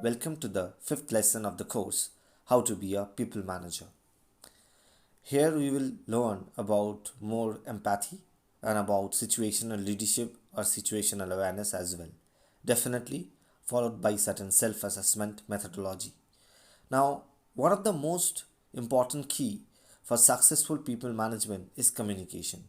welcome to the fifth lesson of the course, How to Be a People Manager. Here we will learn about more empathy and about situational leadership or situational awareness as well. Definitely followed by certain self-assessment methodology. Now, one of the most important key for successful people management is communication.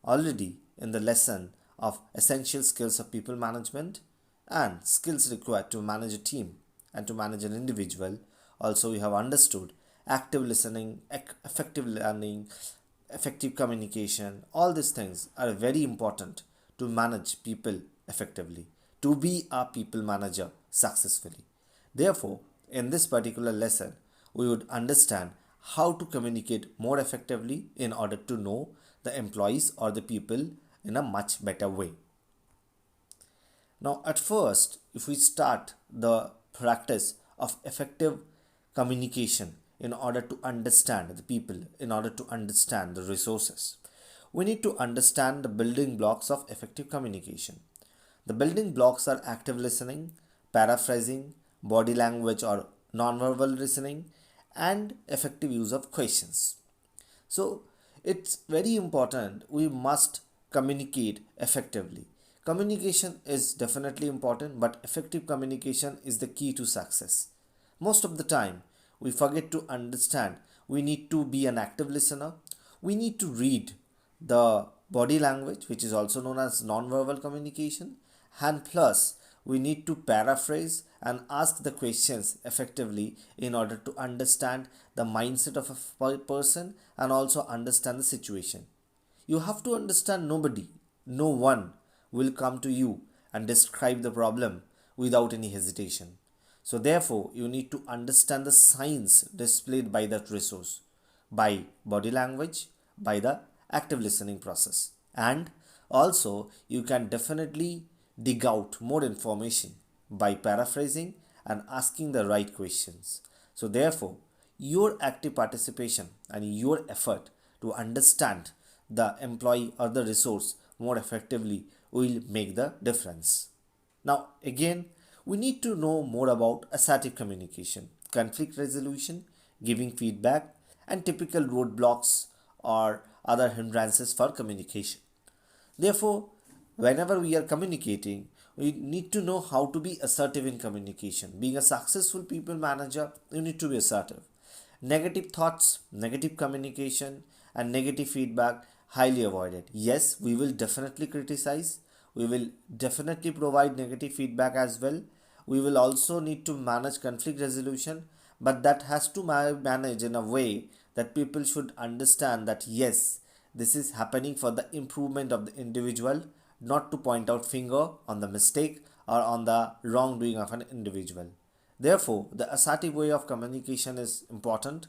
Already in the lesson of essential skills of people management and skills required to manage a team and to manage an individual, also we have understood active listening, effective learning, effective communication. All these things are very important to manage people effectively, to be a people manager successfully. Therefore, in this particular lesson, we would understand how to communicate more effectively in order to know the employees or the people in a much better way. Now, at first, if we start the practice of effective communication in order to understand the people, in order to understand the resources, we need to understand the building blocks of effective communication. The building blocks are active listening, paraphrasing, body language or nonverbal listening, and effective use of questions. So it's very important we must communicate effectively. Communication is definitely important, but effective communication is the key to success. Most of the time, we forget to understand we need to be an active listener. We need to read the body language, which is also known as non-verbal communication, and plus we need to paraphrase and ask the questions effectively in order to understand the mindset of a person and also understand the situation. You have to understand no one will come to you and describe the problem without any hesitation. So therefore, you need to understand the signs displayed by that resource, by body language, by the active listening process. And also, you can definitely dig out more information by paraphrasing and asking the right questions. So therefore, your active participation and your effort to understand the employee or the resource more effectively will make the difference. Now, again, we need to know more about assertive communication, conflict resolution, giving feedback, and typical roadblocks or other hindrances for communication. Therefore, whenever we are communicating, we need to know how to be assertive in communication. Being a successful people manager, you need to be assertive. Negative thoughts, negative communication, and negative feedback highly avoided. Yes, we will definitely criticize. We will definitely provide negative feedback as well. We will also need to manage conflict resolution, but that has to manage in a way that people should understand that yes, this is happening for the improvement of the individual, not to point out finger on the mistake or on the wrongdoing of an individual. Therefore, the assertive way of communication is important.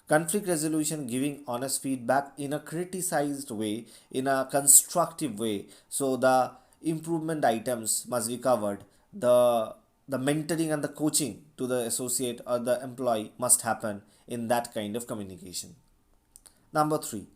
Conflict resolution, giving honest feedback in a criticized way, in a constructive way. So the improvement items must be covered. The mentoring and the coaching to the associate or the employee must happen in that kind of communication. Number three,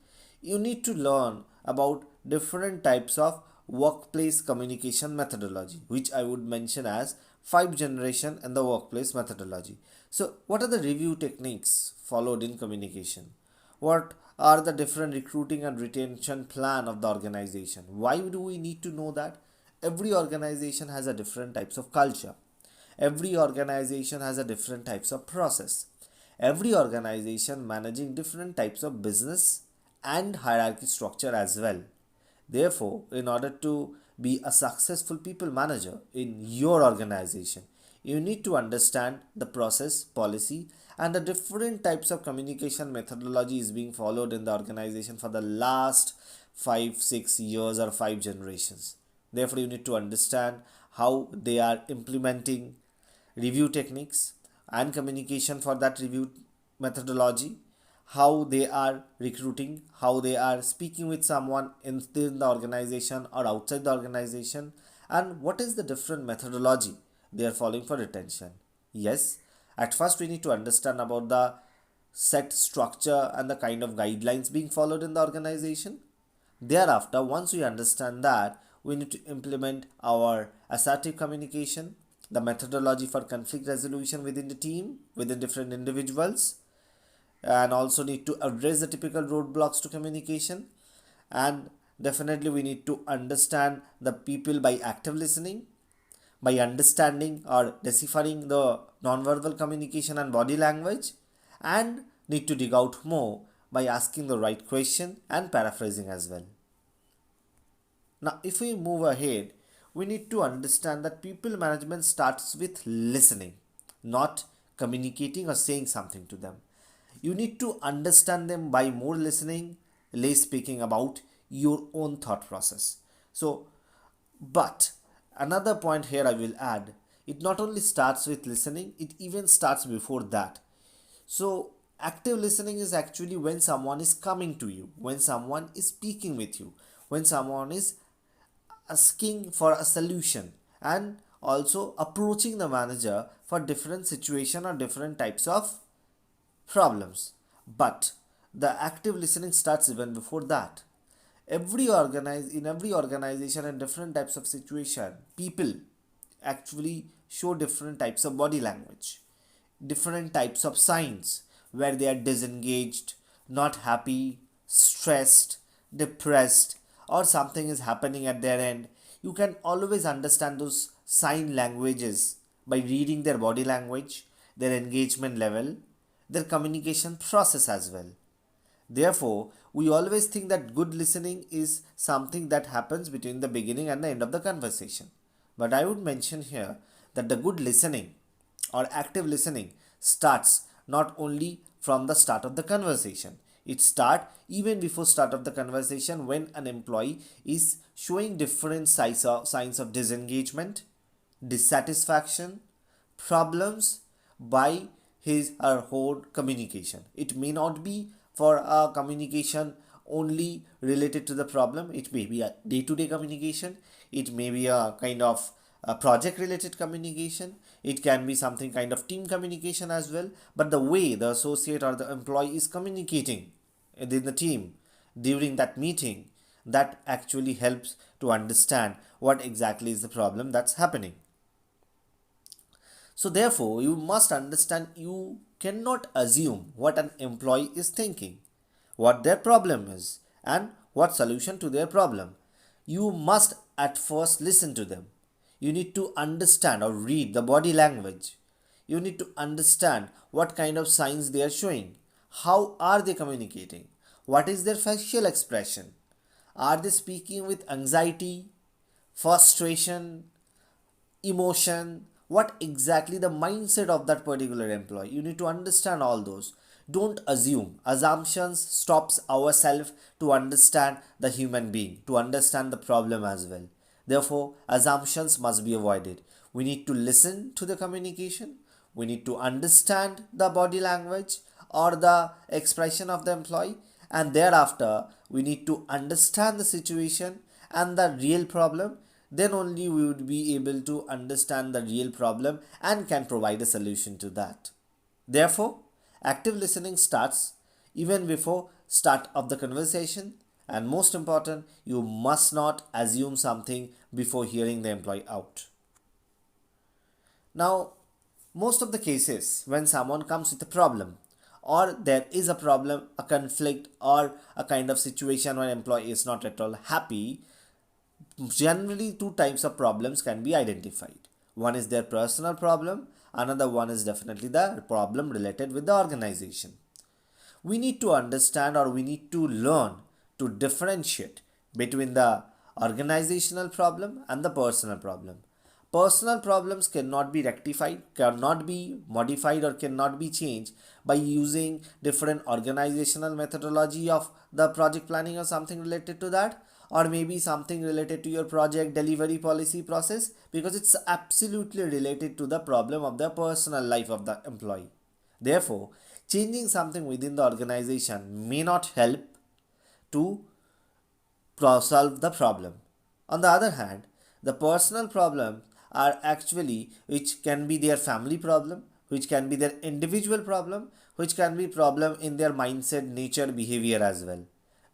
you need to learn about different types of workplace communication methodology, which I would mention as five generation and the workplace methodology. So, what are the review techniques followed in communication? What are the different recruiting and retention plan of the organization? Why do we need to know that? Every organization has a different types of culture. Every organization has a different types of process. Every organization managing different types of business and hierarchy structure as well. Therefore, in order to be a successful people manager in your organization, you need to understand the process, policy, and the different types of communication methodology is being followed in the organization for the last 5 6 years or 5 generations. Therefore, you need to understand how they are implementing review techniques and communication for that review methodology, how they are recruiting, how they are speaking with someone within the organization or outside the organization, and what is the different methodology they are following for retention. Yes, at first we need to understand about the set structure and the kind of guidelines being followed in the organization. Thereafter, once we understand that, we need to implement our assertive communication, the methodology for conflict resolution within the team, within different individuals, and also need to address the typical roadblocks to communication. And definitely we need to understand the people by active listening, by understanding or deciphering the nonverbal communication and body language, and need to dig out more by asking the right question and paraphrasing as well. Now, if we move ahead, we need to understand that people management starts with listening, not communicating or saying something to them. You need to understand them by more listening, less speaking about your own thought process. So, but another point here I will add, it not only starts with listening, it even starts before that. So, active listening is actually when someone is coming to you, when someone is speaking with you, when someone is asking for a solution, and also approaching the manager for different situation or different types of problems. But the active listening starts even before that. Every organization and different types of situation, people actually show different types of body language, different types of signs where they are disengaged, not happy, stressed, depressed, or something is happening at their end. You can always understand those sign languages by reading their body language, their engagement level, their communication process as well. Therefore, we always think that good listening is something that happens between the beginning and the end of the conversation. But I would mention here that the good listening or active listening starts not only from the start of the conversation. It starts even before start of the conversation when an employee is showing different signs of disengagement, dissatisfaction, problems by his or her communication. It may not be for a communication only related to the problem. It may be a day-to-day communication. It may be a kind of a project related communication. It can be something kind of team communication as well. But the way the associate or the employee is communicating within the team during that meeting, that actually helps to understand what exactly is the problem that's happening. So, therefore, you must understand you cannot assume what an employee is thinking, what their problem is, and what solution to their problem. You must at first listen to them. You need to understand or read the body language. You need to understand what kind of signs they are showing. How are they communicating? What is their facial expression? Are they speaking with anxiety, frustration, emotion, what exactly the mindset of that particular employee? You need to understand all those. Don't assume. Assumptions stops ourselves to understand the human being, to understand the problem as well. Therefore, assumptions must be avoided. We need to listen to the communication. We need to understand the body language or the expression of the employee, and thereafter we need to understand the situation and the real problem. Then only we would be able to understand the real problem and can provide a solution to that. Therefore, active listening starts even before start of the conversation, and most important, you must not assume something before hearing the employee out. Now, most of the cases when someone comes with a problem, or there is a problem, a conflict, or a kind of situation where employee is not at all happy, generally two types of problems can be identified. One is their personal problem, another one is definitely the problem related with the organization. We need to understand or we need to learn to differentiate between the organizational problem and the personal problem. Personal problems cannot be rectified, cannot be modified, or cannot be changed by using different organizational methodology of the project planning or something related to that, or maybe something related to your project delivery policy process, because it's absolutely related to the problem of the personal life of the employee. Therefore, changing something within the organization may not help to solve the problem. On the other hand, the personal problems are actually which can be their family problem, which can be their individual problem, which can be problem in their mindset, nature, behavior as well.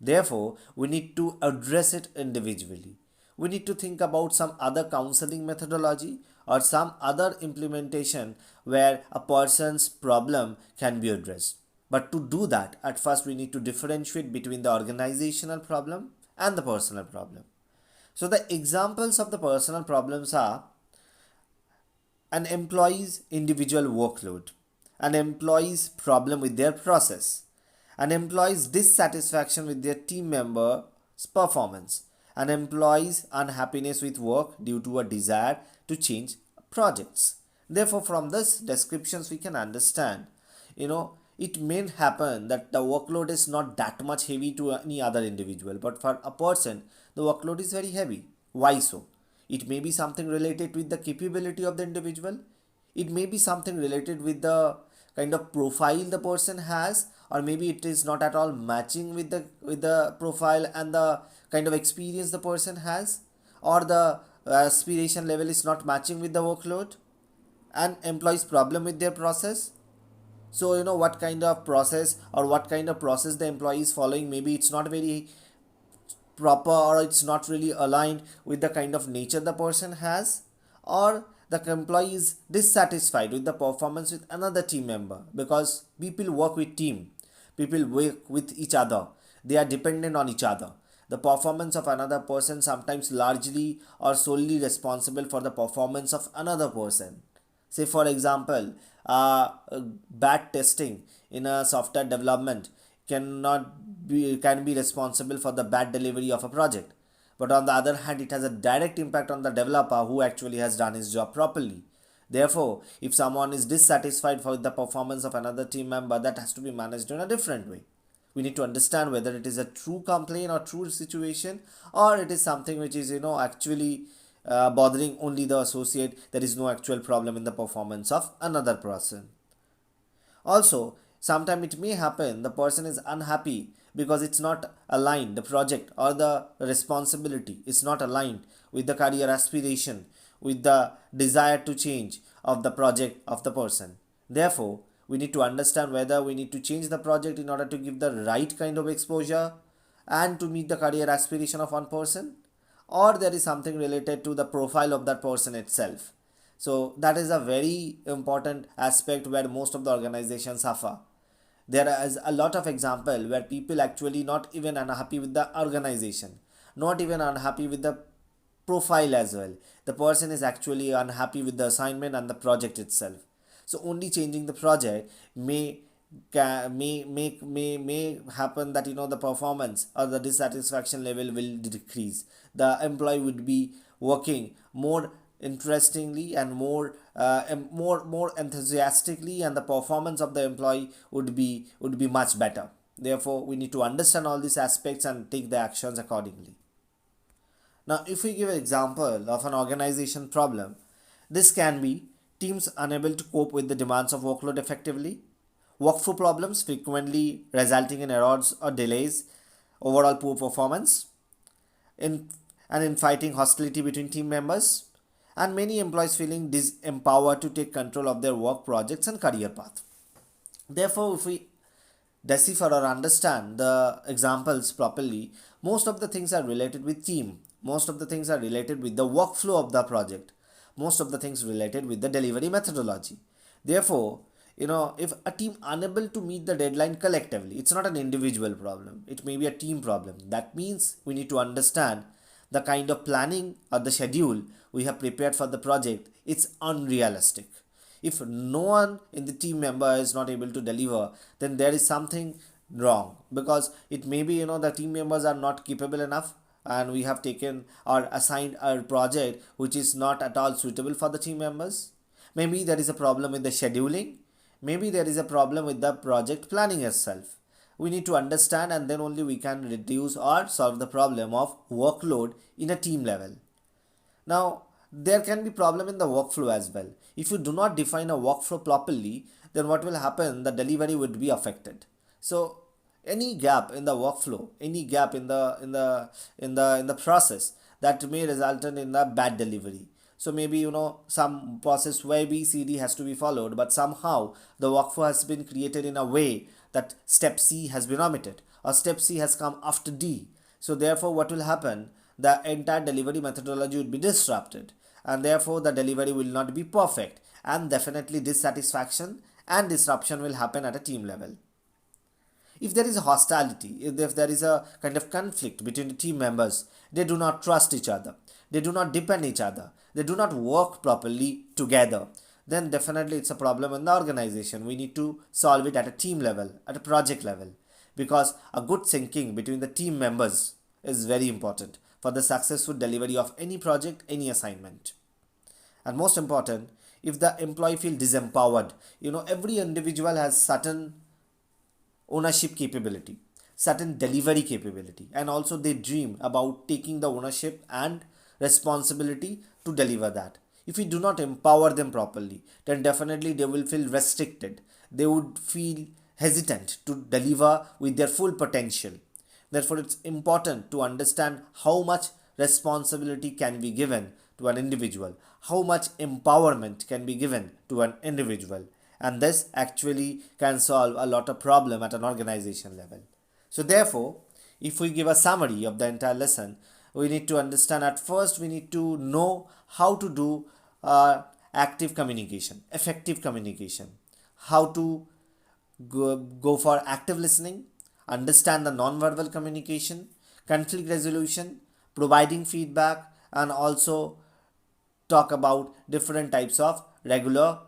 Therefore, we need to address it individually. we need to think about some other counseling methodology or some other implementation where a person's problem can be addressed. But to do that, at first we need to differentiate between the organizational problem and the personal problem. So the examples of the personal problems are an employee's individual workload, an employee's problem with their process, an employee's dissatisfaction with their team member's performance, an employee's unhappiness with work due to a desire to change projects. Therefore, from this descriptions we can understand, it may happen that the workload is not that much heavy to any other individual, but for a person, the workload is very heavy. Why so? It may be something related with the capability of the individual. It may be something related with the kind of profile the person has, or maybe it is not at all matching with the profile and the kind of experience the person has, or the aspiration level is not matching with the workload. An employee's problem with their process. So what kind of process or what kind of process the employee is following, maybe it's not very proper or it's not really aligned with the kind of nature the person has, or the employee is dissatisfied with the performance with another team member, because people work with team, people work with each other, they are dependent on each other. The performance of another person sometimes largely or solely responsible for the performance of another person. Say for example, bad testing in a software development can be responsible for the bad delivery of a project. But on the other hand, it has a direct impact on the developer who actually has done his job properly. Therefore, if someone is dissatisfied with the performance of another team member, that has to be managed in a different way. We need to understand whether it is a true complaint or true situation, or it is something which is actually bothering only the associate. There is no actual problem in the performance of another person. Also, sometimes it may happen the person is unhappy because it's not aligned, the project or the responsibility is not aligned with the career aspiration, with the desire to change of the project of the person. Therefore, we need to understand whether we need to change the project in order to give the right kind of exposure and to meet the career aspiration of one person, or there is something related to the profile of that person itself. So that is a very important aspect where most of the organizations suffer. There is a lot of example where people actually not even unhappy with the organization, not even unhappy with the profile as well. The person is actually unhappy with the assignment and the project itself. So only changing the project may happen that the performance or the dissatisfaction level will decrease. The employee would be working more interestingly and more enthusiastically, and the performance of the employee would be much better. Therefore, we need to understand all these aspects and take the actions accordingly. Now, if we give an example of an organization problem, this can be teams unable to cope with the demands of workload effectively, workflow problems frequently resulting in errors or delays, overall poor performance, in and infighting hostility between team members, and many employees feeling disempowered to take control of their work projects and career path. Therefore, if we decipher or understand the examples properly, most of the things are related with team, most of the things are related with the workflow of the project, most of the things related with the delivery methodology. Therefore, if a team unable to meet the deadline collectively, it's not an individual problem, it may be a team problem. That means we need to understand the kind of planning or the schedule we have prepared for the project, it's unrealistic. If no one in the team member is not able to deliver, then there is something wrong, because it may be the team members are not capable enough, and we have taken or assigned a project which is not at all suitable for the team members. Maybe there is a problem with the scheduling, maybe there is a problem with the project planning itself. We need to understand, and then only we can reduce or solve the problem of workload in a team level. Now, there can be problem in the workflow as well. If you do not define a workflow properly, then what will happen? The delivery would be affected. So any gap in the workflow, any gap in the process, that may result in a bad delivery. So maybe some process where B C D has to be followed, but somehow the workflow has been created in a way that step C has been omitted, or step C has come after D. So therefore, what will happen? the entire delivery methodology would be disrupted, and therefore the delivery will not be perfect, and definitely dissatisfaction and disruption will happen at a team level. If there is a hostility, if there is a kind of conflict between the team members, they do not trust each other, they do not depend each other, they do not work properly together, then definitely it's a problem in the organization. We need to solve it at a team level, at a project level, because a good syncing between the team members is very important for the successful delivery of any project, any assignment. And most important, if the employee feel disempowered, every individual has certain ownership capability, certain delivery capability, and also they dream about taking the ownership and responsibility to deliver that. If we do not empower them properly, then definitely they will feel restricted, they would feel hesitant to deliver with their full potential. Therefore, it's important to understand how much responsibility can be given to an individual, how much empowerment can be given to an individual, and this actually can solve a lot of problem at an organization level. So therefore, if we give a summary of the entire lesson, we need to understand, at first we need to know how to do active communication, effective communication, how to go for active listening, understand the non-verbal communication, conflict resolution, providing feedback, and also talk about different types of regular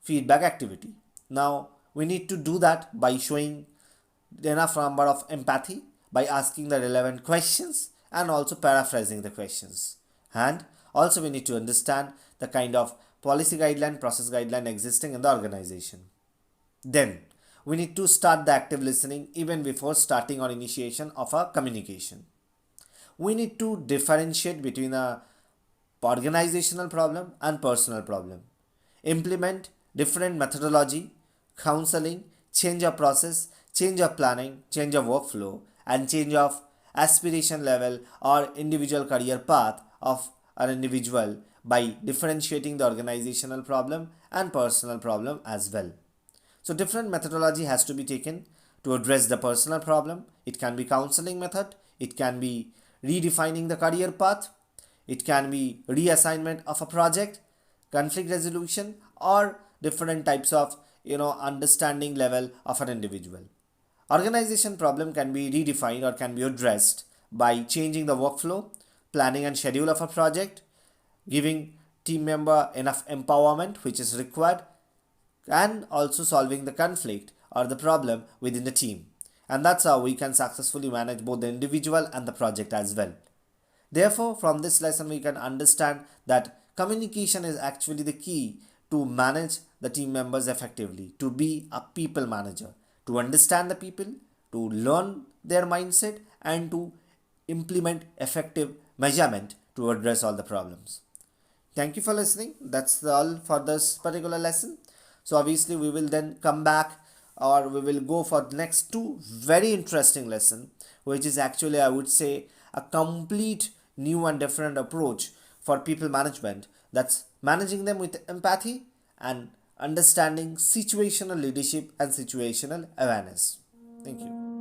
feedback activity. Now, we need to do that by showing enough number of empathy, by asking the relevant questions, and also paraphrasing the questions. And also we need to understand the kind of policy guideline, process guideline existing in the organization. Then we need to start the active listening even before starting or initiation of a communication. We need to differentiate between a organizational problem and personal problem. Implement different methodology, counseling, change of process, change of planning, change of workflow, and change of aspiration level or individual career path of an individual by differentiating the organizational problem and personal problem as well. So different methodology has to be taken to address the personal problem. It can be counseling method, it can be redefining the career path, it can be reassignment of a project, conflict resolution, or different types of understanding level of an individual. Organization problem can be redefined or can be addressed by changing the workflow, planning and schedule of a project, giving team member enough empowerment which is required, and also solving the conflict or the problem within the team. And that's how we can successfully manage both the individual and the project as well. Therefore, from this lesson we can understand that communication is actually the key to manage the team members effectively, to be a people manager, to understand the people, to learn their mindset, and to implement effective measurement to address all the problems. Thank you for listening. That's all for this particular lesson. So obviously we will then come back, or we will go for the next two very interesting lesson, which is actually, I would say, a complete new and different approach for people management. That's managing them with empathy and understanding situational leadership and situational awareness. Thank you.